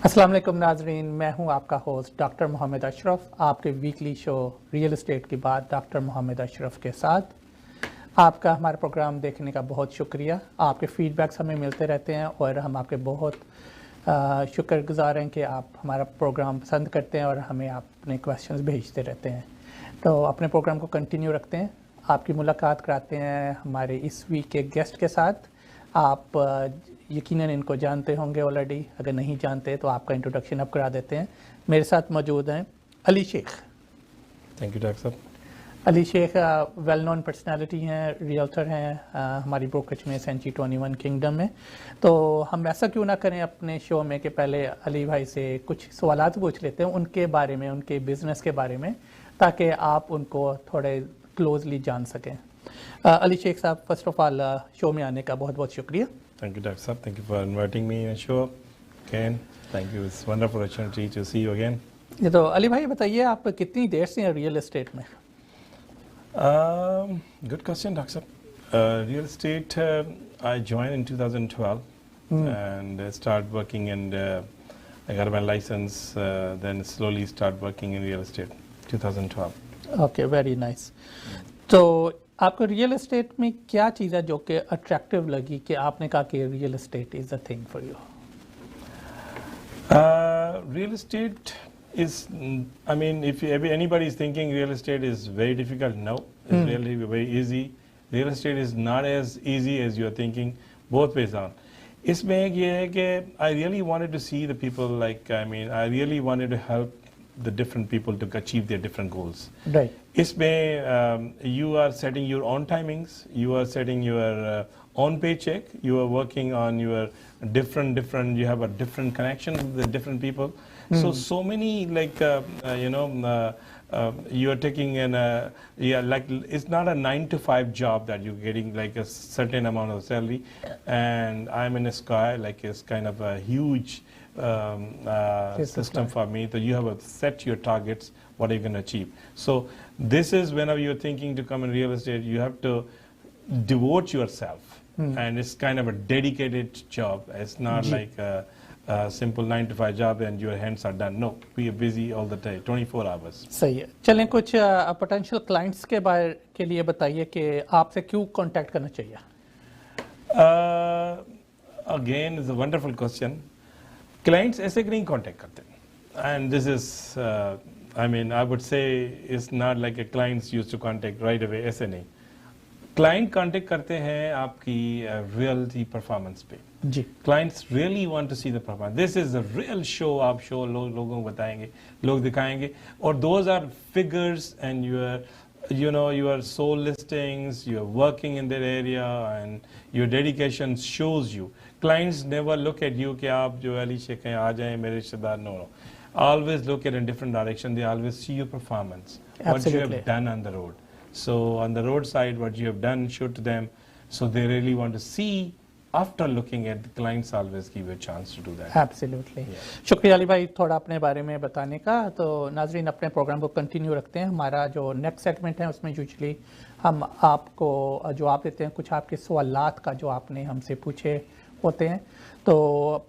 अस्सलाम वालेकुम नाजरीन, मैं हूं आपका होस्ट डॉक्टर मोहम्मद अशरफ। आपके वीकली शो रियल एस्टेट की बात डॉक्टर मोहम्मद अशरफ के साथ। आपका हमारा प्रोग्राम देखने का बहुत शुक्रिया। आपके फीडबैक्स हमें मिलते रहते हैं और हम आपके बहुत शुक्रगुजार हैं कि आप हमारा प्रोग्राम पसंद करते हैं और हमें आप अपने क्वेश्चंस भेजते रहते हैं। तो अपने प्रोग्राम को कंटिन्यू रखते हैं। आपकी मुलाकात कराते हैं हमारे इस वीक के गेस्ट के साथ। आप यकीनन इनको जानते होंगे ऑलरेडी, अगर नहीं जानते तो आपका इंट्रोडक्शन अब करा देते हैं। मेरे साथ मौजूद हैं Ali Shaikh. Thank you doctor साहब। Ali Shaikh well known personality हैं, रियल्टर हैं हमारी ब्रोकरेज में सेंचुरी 21 किंगडम में। तो हम ऐसा क्यों ना करें अपने शो में कि पहले अली भाई से कुछ सवालात पूछ लेते हैं उनके बारे में, उनके बिजनेस के बारे में, ताकि आप उनको थोड़े क्लोजली जान सकें। अली शेख साहब, फर्स्ट ऑफ ऑल शो में आने का बहुत बहुत शुक्रिया। Thank you, Dr. Saab. Thank you for inviting me on the show again. Thank you. It's a wonderful opportunity to see you again. ये तो अली भाई बताइए, आप कितनी देर से हैं रियल एस्टेट में? Good question, Dr. Saab. Real estate, I joined in 2012 and started working and I got my license, then slowly start working in real estate, 2012. Okay, very nice. तो आपको रियल एस्टेट में क्या चीज़ है जो कि attractive लगी कि आपने कहा कि real estate is a thing for you? Real estate is, I mean, if anybody is thinking real estate is very difficult, no, it's really very easy. Real estate is not as easy as you are thinking, both ways on. इसमें एक ये है कि I really wanted to see the people, like, I mean, I really wanted to help the different people to achieve their different goals. Right. इसमें you are setting your own timings, you are setting your own paycheck, you are working on your different, you have a different connection with the different people. So many, like, you are taking an, like, it's not a 9 to 5 job that you're getting like a certain amount of salary. And I'm in a sky, like it's kind of a huge system for me. So you have to set your targets, what are you going to achieve. So this is whenever you're thinking to come in real estate, you have to devote yourself. And it's kind of a dedicated job. It's not like a simple 9 to 5 job and your hands are done. No, we are busy all the time, 24 hours. सही है। चलें कुछ potential clients के बारे के लिए बताइए कि आपसे क्यों कांटेक्ट करना चाहिए? Again, it's a wonderful question. Clients ऐसे नहीं कांटेक्ट करते, and this is I mean, I would say it's not like a clients used to contact right away. ऐसे नहीं, क्लाइंट कांटेक्ट करते हैं आपकी रियलिटी परफॉर्मेंस पे जी। Clients really want to see the performance, this is a real show. आप show लोगों को बताएंगे, लोग दिखाएंगे, और those are figures and your soul listings, you're working in that area and your dedication shows you. Clients never look at you कि आप जो अली शेख हैं आ जाएं मेरे रिश्तेदार, no. Always look at a different direction. They always see your performance, what you have done on the road. So on the roadside, what you have done, show to them. So they really want to see. After looking at the clients, always give you a chance to do that. Absolutely. शुक्रिया अली भाई थोड़ा अपने बारे में बताने का। तो नाजरीन, अपने प्रोग्राम को कंटिन्यू रखते हैं। हमारा जो नेक्स्ट सेगमेंट है उसमें यूजुअली हम आपको जवाब देते हैं कुछ आपके सवालात का जो आपने हमसे पूछे होते हैं। तो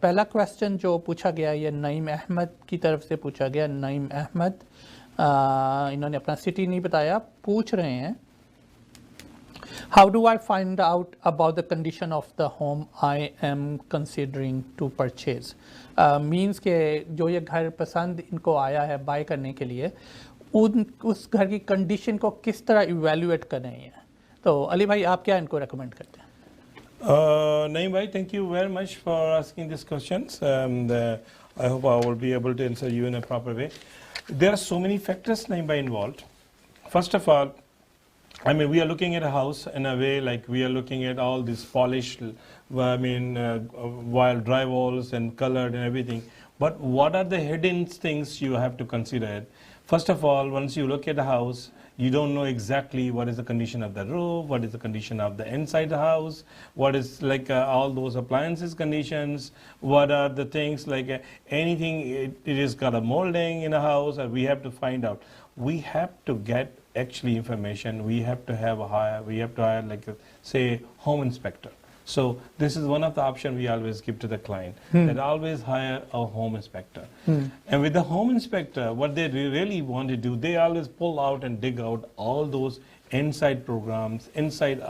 पहला क्वेश्चन जो पूछा गया ये नईम अहमद की तरफ से पूछा गया। नईम अहमद इन्होंने अपना सिटी नहीं बताया, पूछ रहे हैं How do I find out about the condition of the home I am considering to purchase? Means के जो ये घर पसंद इनको आया है बाय करने के लिए, उस घर की कंडीशन को किस तरह इवेल्युएट कर रहे हैं? तो अली भाई आप क्या इनको रेकमेंड करते हैं? Naeem bhai, thank you very much for asking these questions. I hope I will be able to answer you in a proper way. There are so many factors, Naeem bhai, involved. First of all, I mean, we are looking at a house in a way like we are looking at all these polished, wild drywalls and colored and everything. But what are the hidden things you have to consider? First of all, once you look at the house, you don't know exactly what is the condition of the roof, what is the condition of the inside the house, what is like all those appliances conditions, what are the things like anything, it is got a molding in a house, we have to find out. We have to get actually information. We have to hire like say home inspector. So this is one of the options we always give to the client, that always hire a home inspector. And with the home inspector, what they really want to do, they always pull out and dig out all those inside programs, inside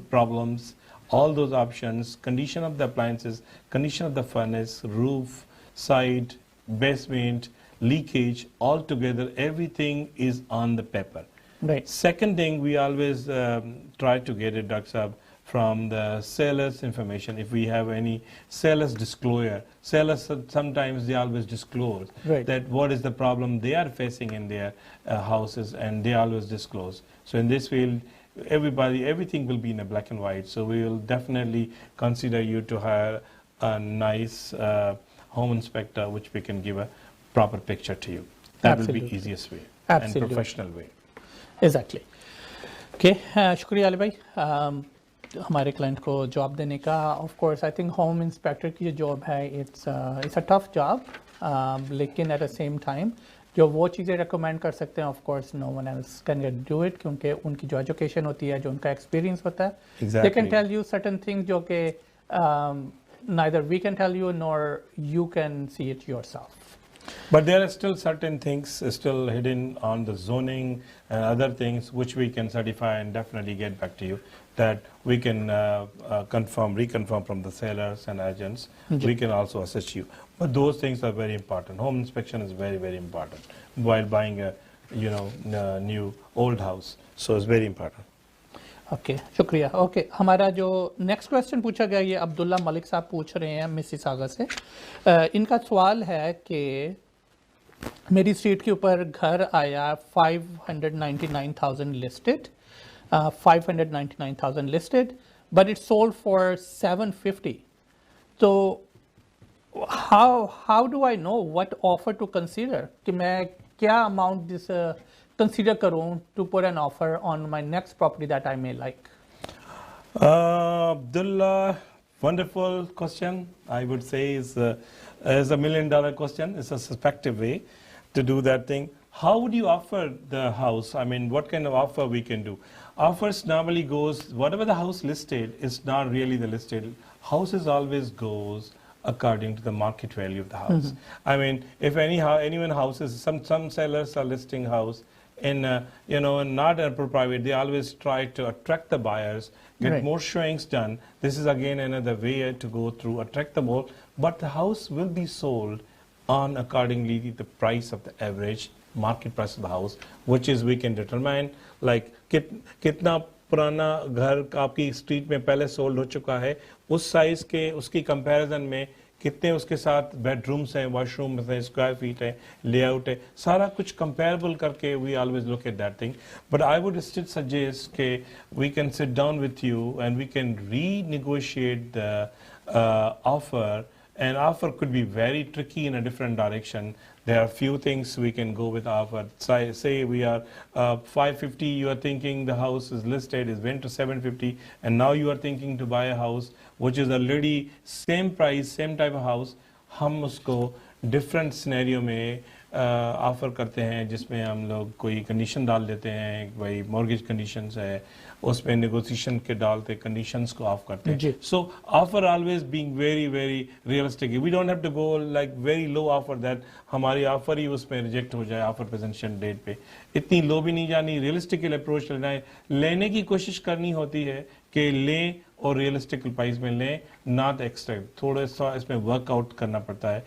problems, all those options, condition of the appliances, condition of the furnace, roof, side, basement, leakage, all together, everything is on the paper. Right. Second thing, we always try to get it, Dr. Saab, from the seller's information. If we have any seller's disclosure, sellers sometimes they always disclose that what is the problem they are facing in their houses, and they always disclose. So in this field, everything will be in a black and white. So we will definitely consider you to hire a nice home inspector, which we can give a proper picture to you. That will be easiest way and professional way. Exactly. Okay, शुक्रिया अली भाई हमारे client को job देने का. Of course I think home inspector की जो job है it's a tough job, लेकिन एट द सेम टाइम जो वो चीज़ें रिकमेंड कर सकते हैं, of course no one else can do it, क्योंकि उनकी जो एजुकेशन होती है, जो उनका एक्सपीरियंस होता है, they can tell you certain things जो कि neither we can tell you nor you can see it yourself. But there are still certain things still hidden on the zoning and other things which we can certify and definitely get back to you, that we can reconfirm from the sellers and agents. We can also assist you. But those things are very important. Home inspection is very, very important while buying a new old house. So it's very important. Okay शुक्रिया. Okay हमारा जो next question पूछा गया, ये अब्दुल्ला मलिक साहब पूछ रहे हैं मिसिसागा से. इनका सवाल है कि मेरी स्ट्रीट के ऊपर घर आया 599,000 listed, 599,000 listed, but it's sold for 750. तो how do I know what offer to consider, कि मैं क्या amount this consider karun to put an offer on my next property that I may like? Abdullah, wonderful question. I would say is a $1 million question. It's a suspective way to do that thing. How would you offer the house? I mean, what kind of offer we can do? Offers normally goes, whatever the house listed is not really the listed. Houses always goes according to the market value of the house. I mean, if anyone houses, some sellers are listing house in not a private, they always try to attract the buyers, get more showings done. This is again another way to go through, attract them all, but the house will be sold on accordingly the price of the average market price of the house, which is we can determine like कितना पुराना घर आपकी street में पहले sold हो चुका है, उस साइज के उसकी कंपैरिजन में कितने उसके साथ बेडरूम्स हैं, वॉशरूम्स हैं, स्क्वायर फीट है, लेआउट है, सारा कुछ कंपेरेबल करके we always look at that thing. But I would still suggest के we can sit down with you and we can renegotiate the offer. And offer could be very tricky in a different direction. There are few things we can go with offer. Say we are 550, you are thinking the house is listed, is went to 750, and now you are thinking to buy a house which is already same price, same type of house. हम उसको different scenario में offer करते हैं, जिसमें हम लोग कोई condition डाल देते हैं, भाई मॉर्गेज कंडीशंस है, उसमें नेगोशिएशन के डालते कंडीशंस को ऑफ करते हैं. So offer always being very very realistic. We don't have to go like very low offer that हमारी ऑफर ही उसमें रिजेक्ट हो जाए ऑफर प्रेजेंटेशन डेट पे. इतनी लो भी नहीं जानी, रियलिस्टिकल अप्रोच लेना है, लेने की कोशिश करनी होती है कि लें और रियलिस्टिक प्राइस में लें, नॉट एक्स्ट्रा. थोड़ा सा इसमें वर्कआउट करना पड़ता है,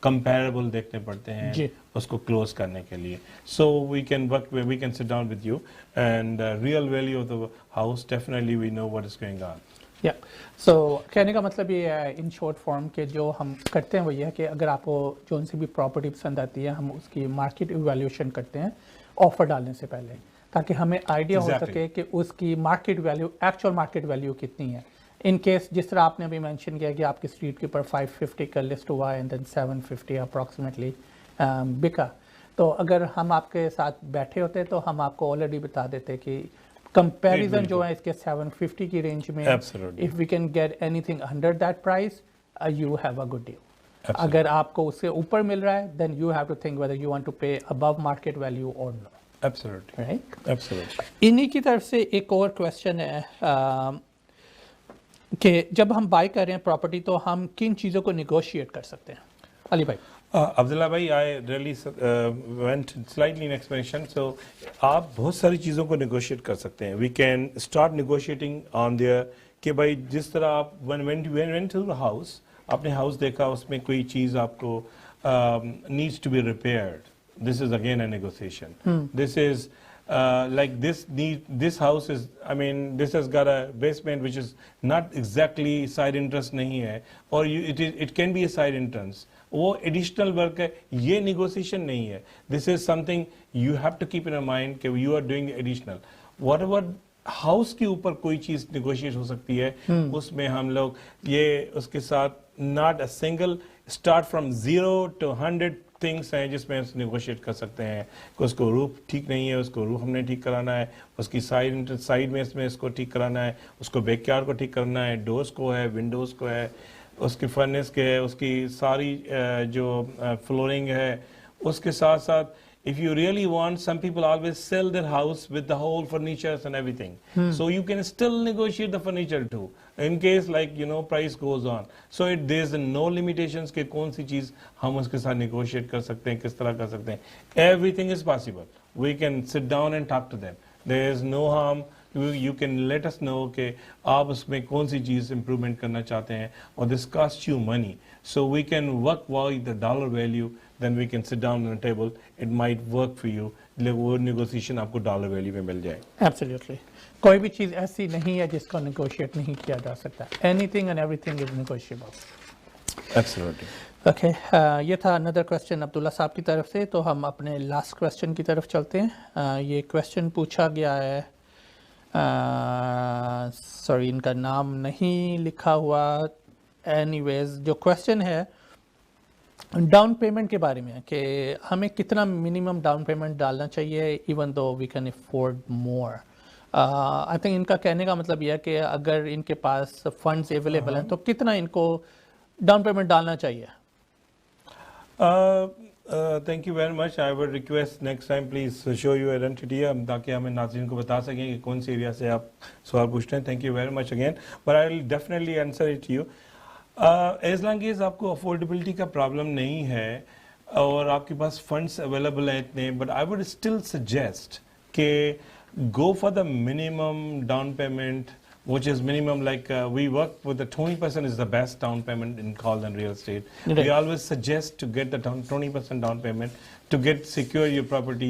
कंपेरेबल देखने पड़ते हैं उसको क्लोज करने के लिए. So we can work, we can sit down with you and real value of the house definitely we know what is going on. या सो कहने का मतलब ये है इन शॉर्ट फॉर्म के जो हम करते हैं वो ये है कि अगर आपको जो सी भी प्रॉपर्टी पसंद आती है, हम उसकी मार्केट इवैल्यूएशन करते हैं ऑफर डालने से पहले, ताकि हमें आइडिया हो सके कि उसकी market value, actual market value कितनी है. इन केस जिस तरह आपने अभी मेंशन किया कि आपकी स्ट्रीट के ऊपर 550 का लिस्ट हुआ एंड देन 750 अप्रॉक्सीमेटली बिका, तो अगर हम आपके साथ बैठे होते तो हम आपको ऑलरेडी बता देते कि कंपैरिजन जो है इसके 750 की रेंज में, if we can get anything under that price you have a good deal. अगर आपको उससे ऊपर मिल रहा है then you have to think whether you want to pay above market value और नो. Absolutely. Right? Absolutely. इन्हीं की तरफ से एक और क्वेश्चन है. कि जब हम बाय कर रहे हैं प्रॉपर्टी तो हम किन चीज़ों को निगोशिएट कर सकते हैं? अली भाई। अब्दुल्ला भाई, I really went slightly in explanation. So आप बहुत सारी चीज़ों को नेगोशिएट कर सकते हैं. We can start negotiating on there कि भाई जिस तरह आप वेन टू द हाउस, आपने हाउस देखा, उसमें कोई चीज़ आपको needs to be repaired. This is again a negotiation. This is like this house is, I mean, this has got a basement which is not exactly side entrance नहीं है, or it can be a side entrance. वो additional work है, ये negotiation नहीं है. This is something you have to keep in your mind कि you are doing additional. Whatever house के ऊपर कोई चीज निगोशिएट हो सकती है, उसमें हम लोग ये उसके साथ not a single start from 0 to 100 things हैं जिसमें हम निगोशिएट कर सकते हैं कि उसको रूफ ठीक नहीं है, उसको रूफ हमने ठीक कराना है, उसकी साइड में इसमें इसको ठीक कराना है, उसको बैकयार्ड को ठीक करना है, डोर्स को है, विंडोज़ को है, उसकी फर्नेस के है, उसकी सारी जो फ्लोरिंग है, उसके साथ साथ if you really want, some people always sell their house with the whole furniture and everything. So you can still negotiate the furniture too, in case like price goes on. So there's no limitations कि कौन सी चीज हम उसके साथ negotiate कर सकते हैं, किस तरह कर सकते हैं. Everything is possible. We can sit down and talk to them. There is no harm. You can let us know कि आप उसमें कौन सी चीज improvement करना चाहते हैं, और this costs you money. So we can work with the dollar value. Then we can sit down on a table. It might work for you. वो negotiation आपको dollar value में मिल जाए. Absolutely. कोई भी चीज़ ऐसी नहीं है जिसको negotiate नहीं किया जा सकता. Anything and everything is negotiable. Absolutely. Okay. ये था another question अब्दुल्ला साहब की तरफ से. तो हम अपने last question की तरफ चलते हैं. ये question पूछा गया है. Sorry, इनका नाम नहीं लिखा हुआ. Anyways, जो question है डाउन पेमेंट के बारे में कि हमें कितना मिनिमम डाउन पेमेंट डालना चाहिए even though we can afford more. I think इनका कहने का मतलब यह है कि अगर इनके पास फंड्स अवेलेबल हैं तो कितना इनको डाउन पेमेंट डालना चाहिए. Thank you very much. I would request next time please show you identity ताकि हमें नाज़रीन को बता सकें कि कौन सी एरिया से आप सवाल पूछते हैं. Thank you very much again, but I will definitely answer it you. As long as आपको अफोर्डेबिलिटी का प्रॉब्लम नहीं है और आपके पास फंड्स अवेलेबल हैं इतने, but I would still suggest कि go for the minimum down payment which is minimum, like we work with the 20% is the best down payment in call and real estate. Right. We always suggest to get the 20% down payment to get secure your property,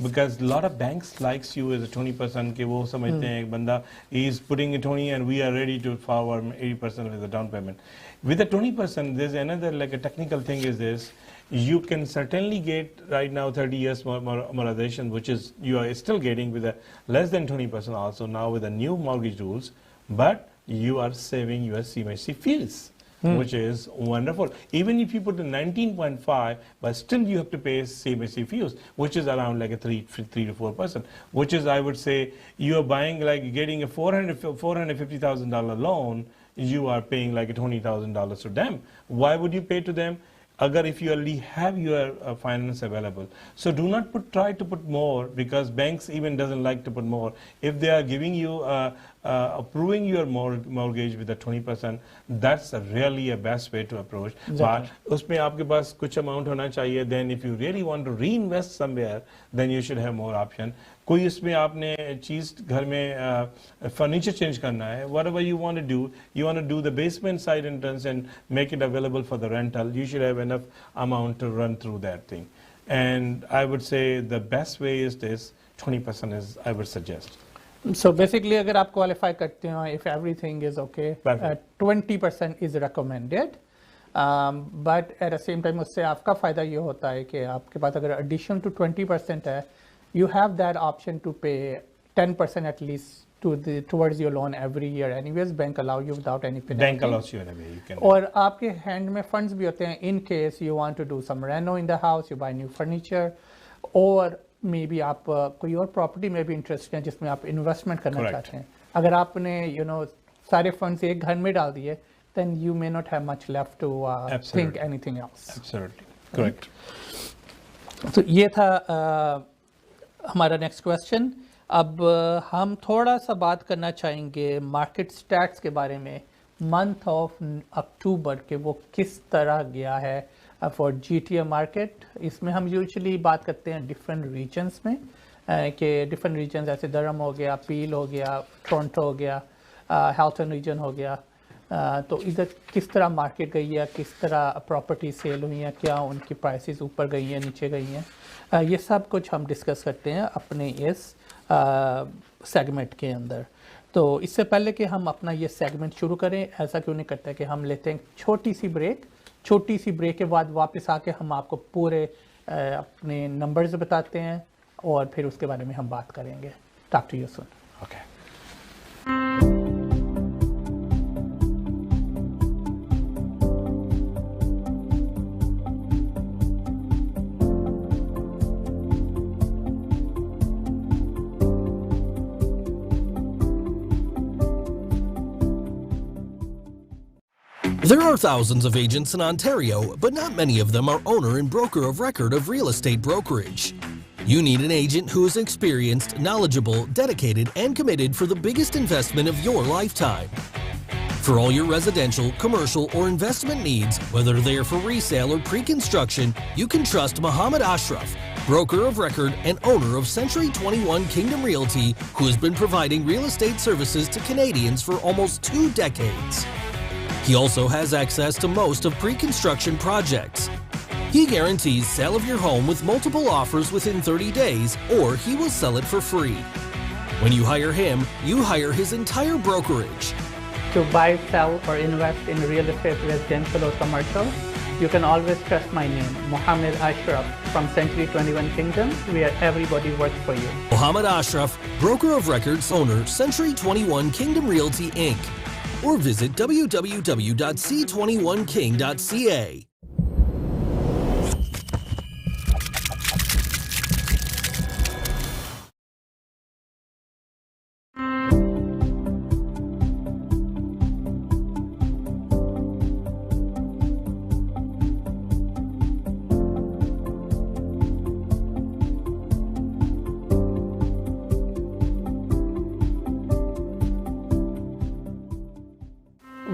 because a lot of banks likes you as a 20% कि वो समझते हैं एक बंदा is putting a 20 and we are ready to forward 80% with the down payment. With the 20%, there's another like a technical thing is this. You can certainly get right now 30 years mobilization, which is you are still getting with a less than 20% also now with the new mortgage rules, but you are saving your CMHC fees, which is wonderful. Even if you put a 19.5, but still you have to pay CMHC fees, which is around like a 3 to 4%, which is, I would say, you are buying like getting a $450,000 loan, you are paying like a $20,000 to them. Why would you pay to them? Agar if you already have your finance available. So do not try to put more, because banks even doesn't like to put more. If they are giving you approving your mortgage with a 20%, that's really a best way to approach. But उसमें आपके पास कुछ amount होना चाहिए. Then if you really want to reinvest somewhere, then you should have more option. कोई इसमें आपने चीज घर में फर्नीचर चेंज करना है, whatever you want to do the basement side entrance and make it available for the rental, you should have enough amount to run through that thing. And I would say the best way is this, 20% is I would suggest. So basically अगर आप qualify करते हो, if everything is okay, 20% is recommended. But at the same time उससे आपका फ़ायदा ये होता है कि आपके पास अगर addition to 20% है, you have that option to pay 10% at least towards your loan every year. Anyways, bank allow you without any penalty. Bank allows you anyway. You can. और आपके hand में funds भी होते हैं in case you want to do some reno in the house, you buy new furniture, or maybe आप कोई और property में भी interested हैं जिसमें आप investment करना चाहते हैं. अगर आपने सारे funds एक घर में डाल दिए, then you may not have much left to think anything else. Absolutely. Correct. तो ये था हमारा नेक्स्ट क्वेश्चन. अब हम थोड़ा सा बात करना चाहेंगे मार्केट स्टैट्स के बारे में. मंथ ऑफ अक्टूबर के वो किस तरह गया है फॉर जीटीए मार्केट। इसमें हम यूजुअली बात करते हैं डिफरेंट रीजन्स में कि डिफरेंट रीजन ऐसे दरम हो गया, पील हो गया, टोरंटो हो गया, हेल्टन रीजन हो गया। तो इधर किस तरह मार्केट गई है, किस तरह प्रॉपर्टी सेल हुई हैं, क्या उनकी प्राइसेस ऊपर गई हैं, नीचे गई हैं, ये सब कुछ हम डिस्कस करते हैं अपने इस सेगमेंट के अंदर। तो इससे पहले कि हम अपना ये सेगमेंट शुरू करें, ऐसा क्यों नहीं करते कि हम लेते हैं छोटी सी ब्रेक के बाद वापस आके हम आपको पूरे अपने नंबर्स बताते हैं और फिर उसके बारे में हम बात करेंगे। Talk to you soon. Okay. There are thousands of agents in Ontario, but not many of them are owner and broker of record of real estate brokerage. You need an agent who is experienced, knowledgeable, dedicated, and committed for the biggest investment of your lifetime. For all your residential, commercial, or investment needs, whether they are for resale or pre-construction, you can trust Mohammad Ashraf, broker of record and owner of Century 21 Kingdom Realty, who has been providing real estate services to Canadians for almost 2 decades. He also has access to most of pre-construction projects. He guarantees sale of your home with multiple offers within 30 days, or he will sell it for free. When you hire him, you hire his entire brokerage. To buy, sell, or invest in real estate, residential or commercial, you can always trust my name, Mohammad Ashraf from Century 21 Kingdom, where everybody works for you. Mohammad Ashraf, broker of records, owner, Century 21 Kingdom Realty Inc. Or visit www.c21king.ca.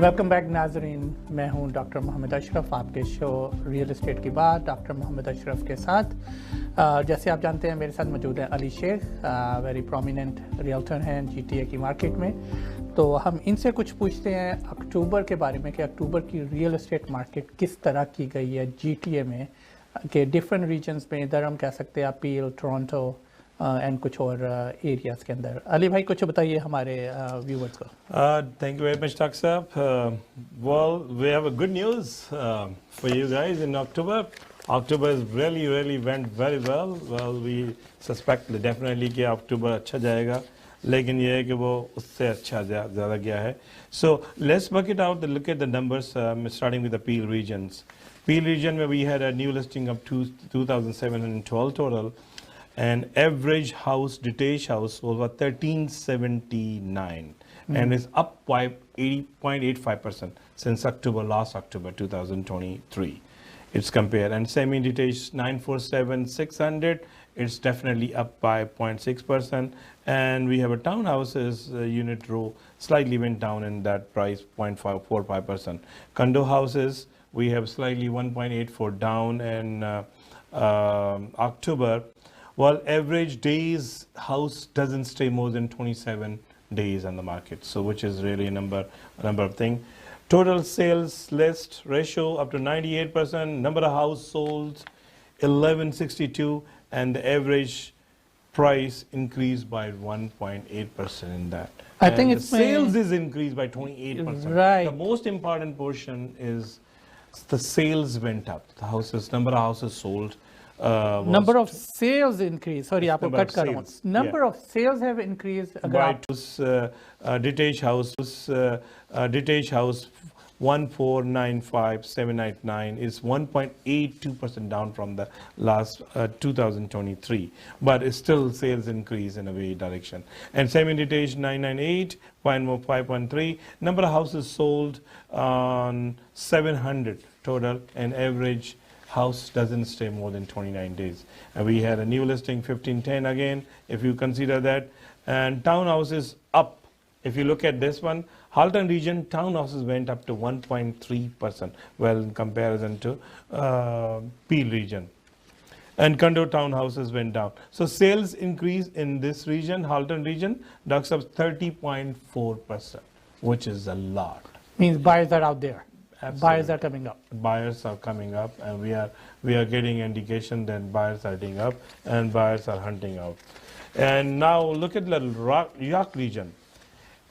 Welcome back नाजरीन, मैं हूं doctor Mohammad Ashraf, आपके show real estate की बात doctor Mohammad Ashraf के साथ। जैसे आप जानते हैं मेरे साथ मौजूद हैं Ali Sheikh, very prominent realtor हैं जीटीए की मार्केट में। तो हम इनसे कुछ पूछते हैं अक्टूबर के बारे में कि अक्टूबर की रियल एस्टेट मार्केट किस तरह की गई है जीटीए में, कि डिफरेंट रीजन्स में, इधर हम कह सकते हैं पील, टोरंटो एंड कुछ और एरियाज के अंदर। अली भाई कुछ बताइए हमारे व्यूवर्स को। Thank you very much, Dr. Saab. Well, we have a good news for you guys in October. October is really went very well. Well, we suspect definitely कि October अच्छा जाएगा, लेकिन ये है कि वो उससे अच्छा ज़्यादा गया है. So let's work it out. Look at the numbers, starting with the Peel regions. Peel region where we had a new listing of 2,712 total. And average house, detached house, was 1379, and is up by 80.85% since last October 2023. It's compared, and semi-detached 947,600. It's definitely up by 0.6%, and we have a townhouses unit row slightly went down in that price 0.545%. Condo houses we have slightly 1.84 down in October. Well, average days house doesn't stay more than 27 days on the market, so which is really a number of thing. Total sales list ratio up to 98%. Number of house sold 1162, and the average price increased by 1.8% in that. I think the it's sales is increased by 28%. Right. The most important portion is the sales went up. The houses, number of houses sold. Number of sales increase. Sorry, आपको cut कर रहा हूँ. Number of sales have increased. Detached house 1,495,799 is 1.82% down from the last 2023, but it's still sales increase in a way direction. And semi-detached 998, 513. Number of houses sold on 700 total, and average house doesn't stay more than 29 days. And we had a new listing 1510 again, if you consider that. And townhouses up If you look at this one, Halton region townhouses went up to 1.3%, well in comparison to Peel region. And condo townhouses went down. So sales increase in this region, Halton region, ducks up 30.4%, which is a lot. Means buyers are out there. Absolutely. Buyers are coming up. Buyers are coming up, and we are getting indication that buyers are heading up and buyers are hunting out. And now look at the York region.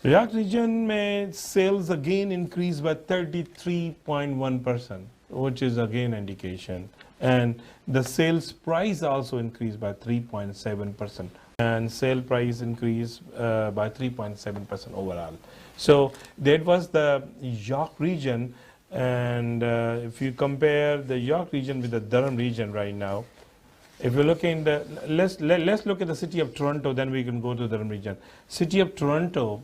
York region may sales again increased by 33.1%, which is again indication. And the sales price also increased by 3.7%, and sale price increased by 3.7% overall. So that was the York region. And if you compare the York region with the Durham region right now, if you look in the, let's look at the city of Toronto, then we can go to the Durham region. City of Toronto,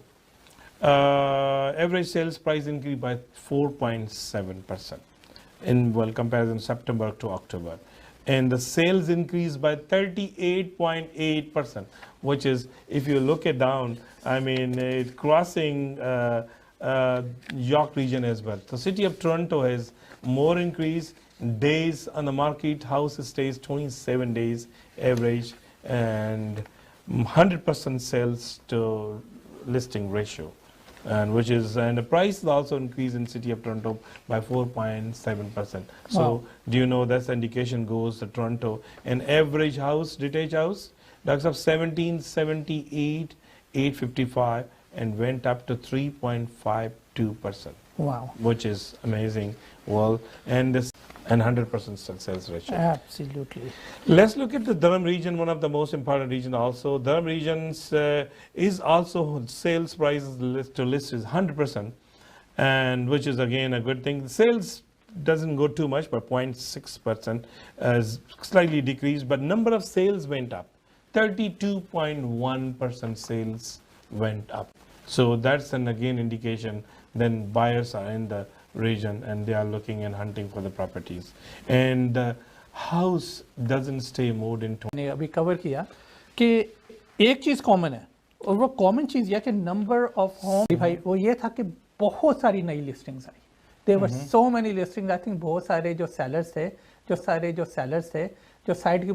average sales price increased by 4.7% in comparison September to October. And the sales increased by 38.8%, which is, if you look it down, I mean, it's crossing York region as well. The city of Toronto has more increase days on the market. House stays 27 days average, and 100% sales to listing ratio, and which is, and the price is also increased in city of Toronto by 4.7%. So wow. Do you know that's the indication goes to Toronto, an average house, detached house, ducks up 1778, 855, and went up to 3.52%. Wow. Which is amazing. Well, and this, and 100% sales ratio. Absolutely. Let's look at the Durham region, one of the most important region also. Durham regions is also sales prices to list is 100%, and which is again a good thing. Sales doesn't go too much, but 0.6% as slightly decreased, but number of sales went up. 32.1% sales went up. So that's an again indication then buyers are in the region and they are looking and hunting for the properties. And the house doesn't stay more than 20. ने अभी cover किया कि एक चीज़ common है, और वो common चीज़ यह कि नंबर ऑफ होम भाई वो ये था कि बहुत सारी नई लिस्टिंग्स आई. There were so many listings. I think बहुत सारे जो सेलर्स थे जो साइट के